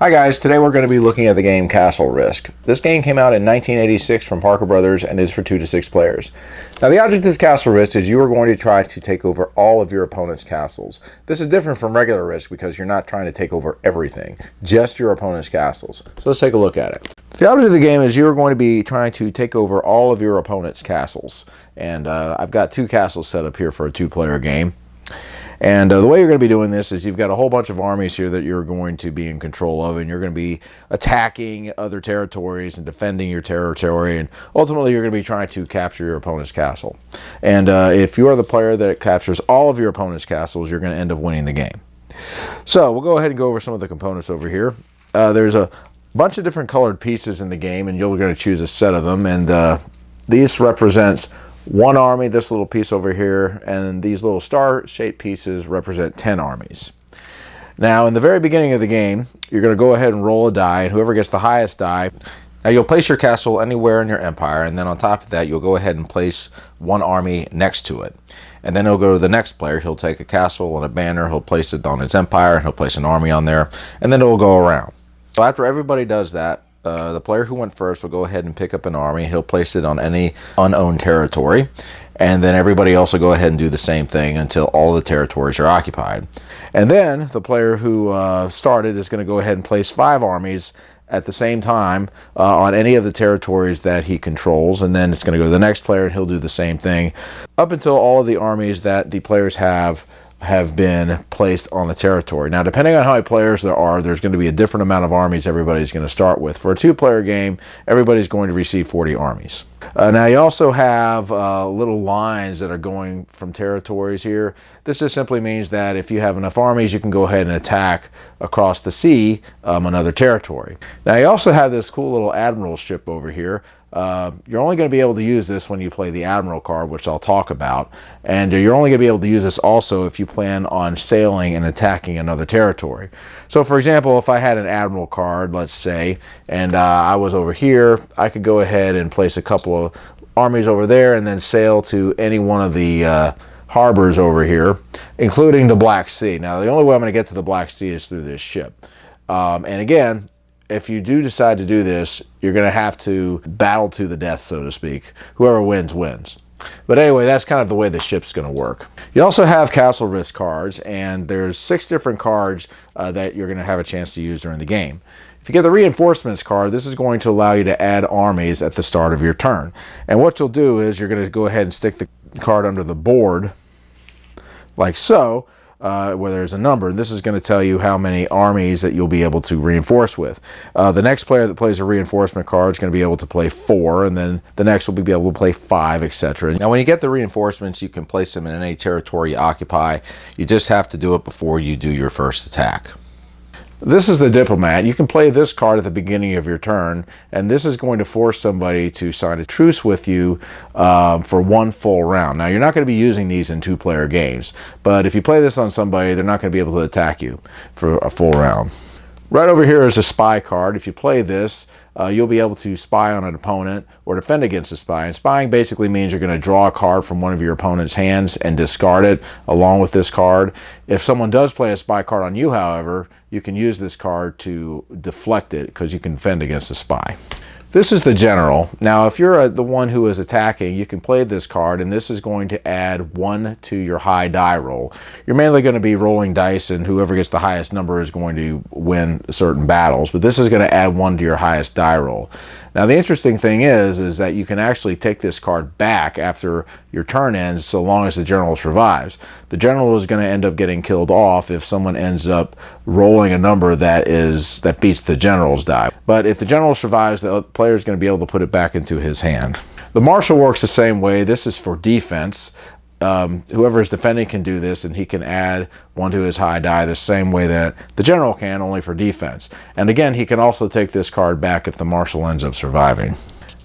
Hi guys, today we're going to be looking at the game Castle Risk. This game came out in 1986 from Parker Brothers and is for 2 to 6 players. Now the object of Castle Risk is you are going to try to take over all of your opponent's castles. This is different from regular Risk because you're not trying to take over everything, just your opponent's castles. So let's take a look at it. The object of the game is you're going to be trying to take over all of your opponent's castles. And I've got 2 castles set up here for a 2-player game. And the way you're going to be doing this is you've got a whole bunch of armies here that you're going to be in control of, and you're going to be attacking other territories and defending your territory, and ultimately you're going to be trying to capture your opponent's castle. And if you are the player that captures all of your opponent's castles, you're going to end up winning the game. So we'll go ahead and go over some of the components over here. There's a bunch of different colored pieces in the game, and you're going to choose a set of them, and these represents 1 army, this little piece over here, and these little star-shaped pieces represent 10 armies. Now, in the very beginning of the game, you're going to go ahead and roll a die, and whoever gets the highest die, now you'll place your castle anywhere in your empire, and then on top of that, you'll go ahead and place 1 army next to it. And then it'll go to the next player. He'll take a castle and a banner, he'll place it on his empire, and he'll place an army on there, and then it will go around. So after everybody does that, the player who went first will go ahead and pick up an army. He'll place it on any unowned territory, and then everybody else will go ahead and do the same thing until all the territories are occupied. And then the player who started is going to go ahead and place 5 armies at the same time on any of the territories that he controls, and then it's going to go to the next player and he'll do the same thing up until all of the armies that the players have been placed on the territory. Now, depending on how many players there are, there's going to be a different amount of armies everybody's going to start with. For a 2-player game, everybody's going to receive 40 armies. Now, you also have little lines that are going from territories here. This just simply means that if you have enough armies, you can go ahead and attack across the sea another territory. Now, you also have this cool little Admiral Ship over here. You're only going to be able to use this when you play the Admiral card, which I'll talk about. And you're only going to be able to use this also if you plan on sailing and attacking another territory. So, for example, if I had an Admiral card, let's say, and I was over here, I could go ahead and place a couple of armies over there and then sail to any one of the harbors over here, including the Black Sea. Now, the only way I'm going to get to the Black Sea is through this ship. And again, if you do decide to do this, you're going to have to battle to the death, so to speak. Whoever wins, wins. But anyway, that's kind of the way the ship's going to work. You also have Castle Risk cards, and there's 6 different cards that you're going to have a chance to use during the game. If you get the Reinforcements card, this is going to allow you to add armies at the start of your turn. And what you'll do is you're going to go ahead and stick the card under the board, like so, where there's a number, and this is going to tell you how many armies that you'll be able to reinforce with. The next player that plays a reinforcement card is going to be able to play 4, and then the next will be able to play 5, etc. Now, when you get the reinforcements, you can place them in any territory you occupy. You just have to do it before you do your first attack. This is the Diplomat. You can play this card at the beginning of your turn, and this is going to force somebody to sign a truce with you for 1 full round. Now, you're not going to be using these in 2-player games, but if you play this on somebody, they're not going to be able to attack you for a full round. Right over here is a spy card. If you play this, you'll be able to spy on an opponent or defend against a spy. And spying basically means you're going to draw a card from one of your opponent's hands and discard it along with this card. If someone does play a spy card on you, however, you can use this card to deflect it because you can defend against a spy. This is the General. Now, if you're the one who is attacking, you can play this card, and this is going to add 1 to your high die roll. You're mainly going to be rolling dice, and whoever gets the highest number is going to win certain battles, but this is going to add 1 to your highest die roll. Now, the interesting thing is that you can actually take this card back after your turn ends so long as the General survives. The General is going to end up getting killed off if someone ends up rolling a number that beats the General's die. But if the General survives, the player is going to be able to put it back into his hand. The Marshal works the same way. This is for defense. Whoever is defending can do this, and he can add 1 to his high die the same way that the General can, only for defense. And again, he can also take this card back if the Marshal ends up surviving.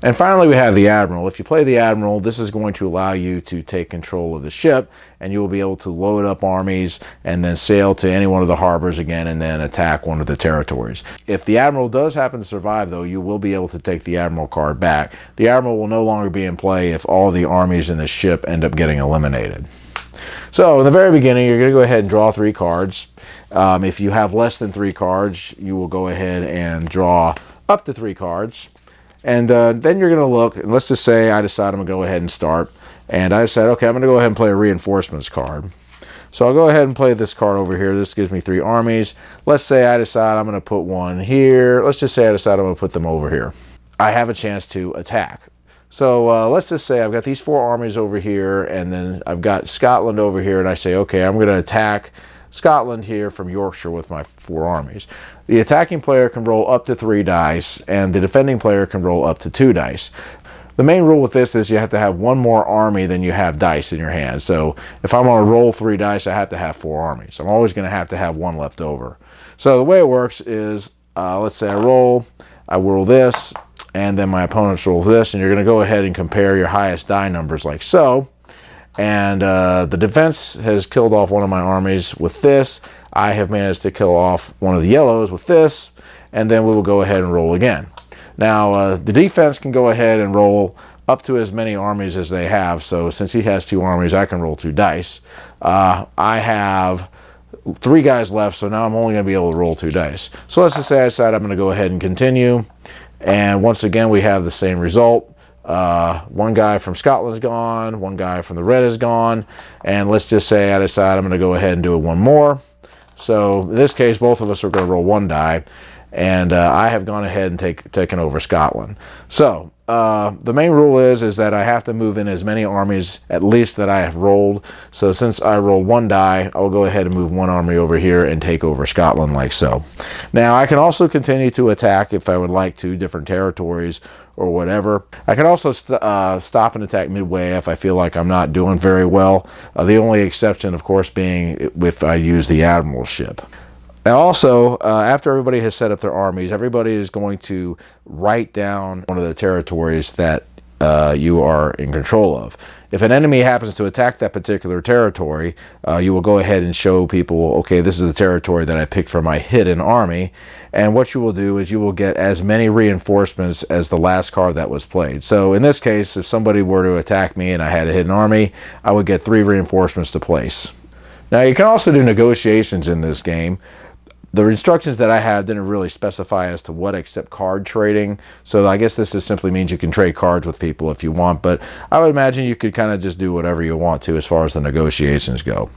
And finally, we have the Admiral. If you play the Admiral, this is going to allow you to take control of the ship, and you will be able to load up armies and then sail to any one of the harbors again and then attack one of the territories. If the Admiral does happen to survive, though, you will be able to take the Admiral card back. The Admiral will no longer be in play if all the armies in the ship end up getting eliminated. So in the very beginning, you're going to go ahead and draw 3 cards. If you have less than 3 cards, you will go ahead and draw up to 3 cards. And then you're going to look, and let's just say I decide I'm going to go ahead and start. And I said, okay, I'm going to go ahead and play a reinforcements card. So I'll go ahead and play this card over here. This gives me 3 armies. Let's say I decide I'm going to put one here. Let's just say I decide I'm going to put them over here. I have a chance to attack. So let's just say I've got these 4 armies over here, and then I've got Scotland over here, and I say, okay, I'm going to attack Scotland here from Yorkshire with my 4 armies. The attacking player can roll up to 3 dice, and the defending player can roll up to 2 dice. The main rule with this is you have to have 1 more army than you have dice in your hand. So if I'm going to roll 3 dice, I have to have 4 armies. I'm always going to have 1 left over. So the way it works is, let's say I roll this, and then my opponents roll this, and you're going to go ahead and compare your highest die numbers like so. And the defense has killed off one of my armies with this. I have managed to kill off one of the yellows with this, and then we will go ahead and roll again. Now, the defense can go ahead and roll up to as many armies as they have. So since he has 2 armies, I can roll 2 dice. I have 3 guys left, so now I'm only going to be able to roll 2 dice. So let's just say I decide I'm going to go ahead and continue. And once again, we have the same result. 1 guy from Scotland is gone, 1 guy from the red is gone. And let's just say I decide I'm going to go ahead and do it 1 more. So in this case, both of us are going to roll 1 die. And I have gone ahead and taken over Scotland. So the main rule is that I have to move in as many armies at least that I have rolled. So since I roll 1 die, I'll go ahead and move 1 army over here and take over Scotland like so. Now I can also continue to attack if I would like to, different territories or whatever. I can also stop and attack midway if I feel like I'm not doing very well. The only exception, of course, being if I use the Admiral Ship. Now also, after everybody has set up their armies, everybody is going to write down one of the territories that you are in control of. If an enemy happens to attack that particular territory, you will go ahead and show people, okay, this is the territory that I picked for my hidden army. And what you will do is you will get as many reinforcements as the last card that was played. So in this case, if somebody were to attack me and I had a hidden army, I would get 3 reinforcements to place. Now you can also do negotiations in this game. The instructions that I had didn't really specify as to what except card trading. So I guess this just simply means you can trade cards with people if you want. But I would imagine you could kind of just do whatever you want to as far as the negotiations go.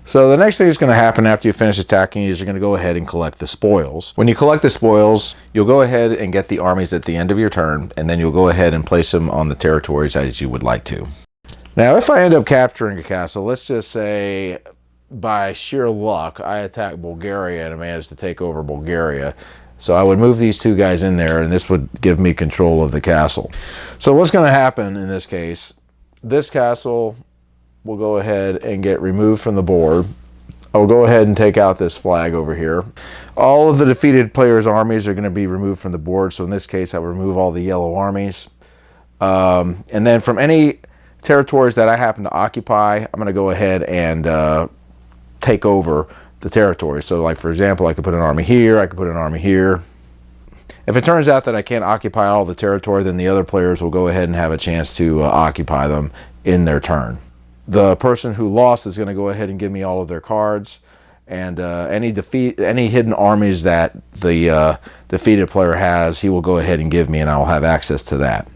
So the next thing that's going to happen after you finish attacking is you're going to go ahead and collect the spoils. When you collect the spoils, you'll go ahead and get the armies at the end of your turn. And then you'll go ahead and place them on the territories as you would like to. Now if I end up capturing a castle, let's just say by sheer luck, I attacked Bulgaria and I managed to take over Bulgaria. So I would move these 2 guys in there, and this would give me control of the castle. So what's going to happen in this case, this castle will go ahead and get removed from the board. I'll go ahead and take out this flag over here. All of the defeated players' armies are going to be removed from the board. So in this case, I will remove all the yellow armies. And then from any territories that I happen to occupy, I'm going to go ahead and take over the territory. So like for example, I could put an army here, I could put an army here. If it turns out that I can't occupy all the territory, then the other players will go ahead and have a chance to occupy them in their turn. The person who lost is going to go ahead and give me all of their cards, and any hidden armies that the defeated player has, he will go ahead and give me, and I will have access to that.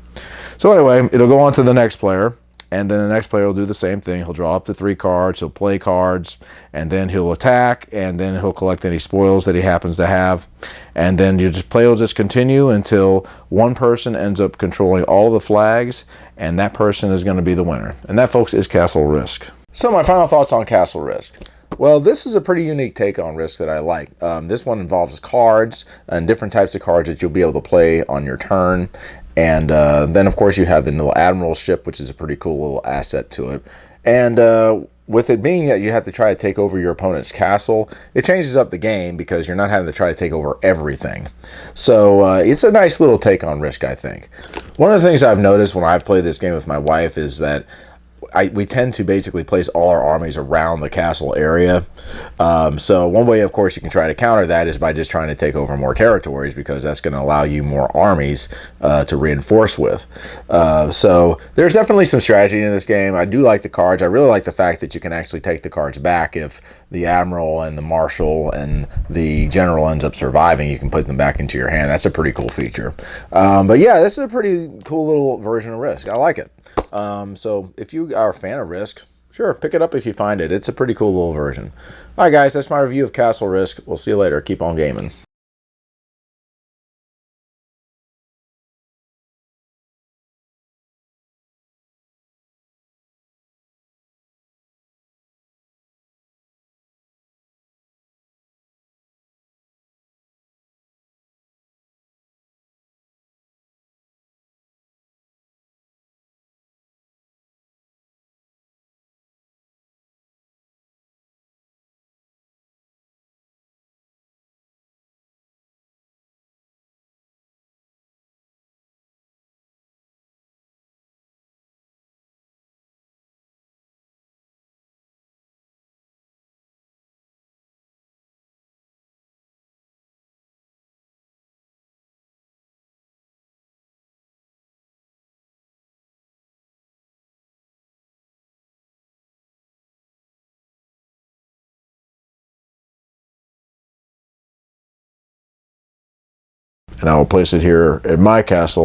So anyway, it'll go on to the next player. And then the next player will do the same thing. He'll draw up to 3 cards, he'll play cards, and then he'll attack, and then he'll collect any spoils that he happens to have. And then play will just continue until one person ends up controlling all the flags, and that person is going to be the winner. And that, folks, is Castle Risk. So my final thoughts on Castle Risk. Well, this is a pretty unique take on Risk that I like. This one involves cards and different types of cards that you'll be able to play on your turn. And then, of course, you have the little Admiral Ship, which is a pretty cool little asset to it. And with it being that you have to try to take over your opponent's castle, it changes up the game because you're not having to try to take over everything. So it's a nice little take on Risk, I think. One of the things I've noticed when I've played this game with my wife is that we tend to basically place all our armies around the castle area. So one way, of course, you can try to counter that is by just trying to take over more territories, because that's going to allow you more armies to reinforce with. So there's definitely some strategy in this game. I do like the cards. I really like the fact that you can actually take the cards back if the admiral and the marshal and the general ends up surviving. You can put them back into your hand. That's a pretty cool feature. But yeah, this is a pretty cool little version of Risk. I like it. So if you are a fan of Risk, sure, pick it up if you find it. It's a pretty cool little version. All right, guys, that's my review of Castle Risk. We'll see you later. Keep on gaming. And I will place it here at my castle.